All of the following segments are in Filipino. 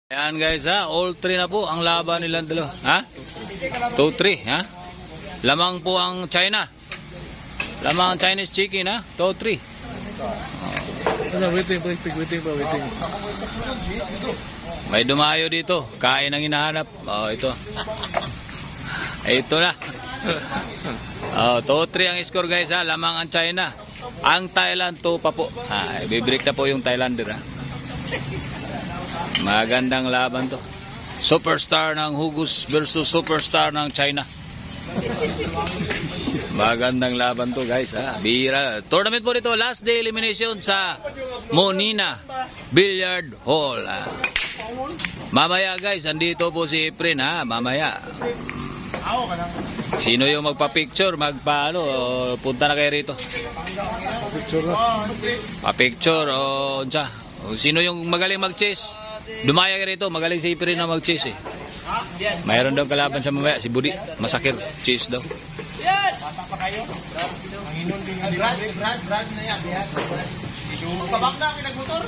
Ayan guys ha, all 3 na po ang laban nilang dalawa. Ha? 2-3 ha? Lamang po ang China. Lamang ang Chinese chicken ha? 2-3. Waiting. May dumayo dito. Kain ang hinahanap. Oh, ito. Ito na. Oh, 2-3 ang score guys ha. Lamang ang China. Ang Thailand 2 pa po. Ha, bibreak na po yung Thailander ha. Magandang laban to. Superstar ng Hugus versus superstar ng China. Magandang laban to guys ha. Bira. Tournament po dito. Last day elimination sa Monina Billiard Hall ha. Mamaya guys, andito po si Efren ha. Mamaya. Sino yung magpa-picture, punta na kayo rito. Pa-picture o unsa. Sino yung magaling mag-chase? Dumaya kayo rito, magaling si Efren na mag-chase eh. Mayroon daw kalaban sa mamaya, si Budi. Masakir, chase daw. Brad na yan. Pabak na, pinagmotor.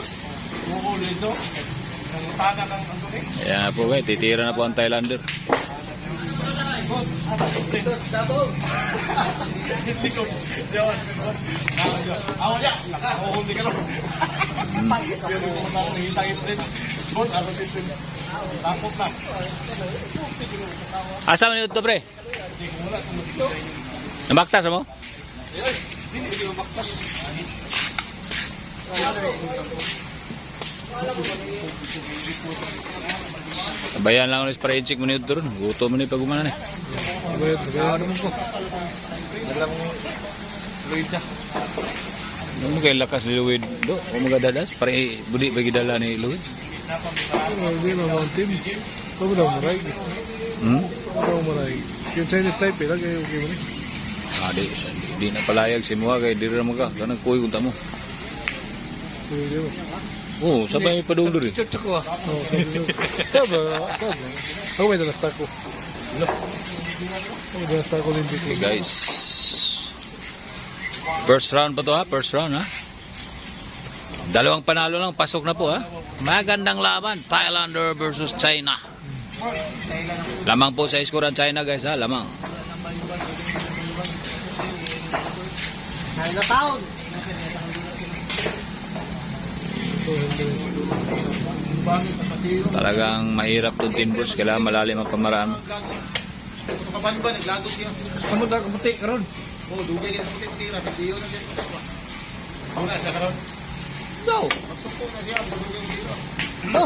Ayan na po guys, titira na po ang Thailander. Asa man ito pre? Nabaktas mo? Bayan lang ulit para i-check mo nito ron. Guto mo na yung pag-umanan eh. Ano mo ko? Dalang Luid na. Ano mo kayo lakas ni Luid do? O magadadas? Para Budi bagi dala ni Luid? Hindi na mga team. Ito daw maray. Ito maray. Yung Chinese type eh. Lagi okay mo rin. Di na palayag si Mua kay diri mo ka. Kanang kuy kunta mo. Hindi mo. Oh, sabay may padung diri. Cocok ko ah. Sabi. Ako may dalas tako. Okay guys. First round pa to ha. First round ha. Dalawang panalo lang. Pasok na po ha. Magandang laban. Thailander versus China. Lamang po sa score ang China guys ha. Lamang. China Town. Talagang mahirap itong Tin Bulls. Kailangan malalim ang pamaraan. Kapan ba naglagot yun? Kamu tak kepetik karon. Oh, dugay ka sa tira, video na din. Wala sa karon. No. Masuk ko na diyan, dugay dito. No.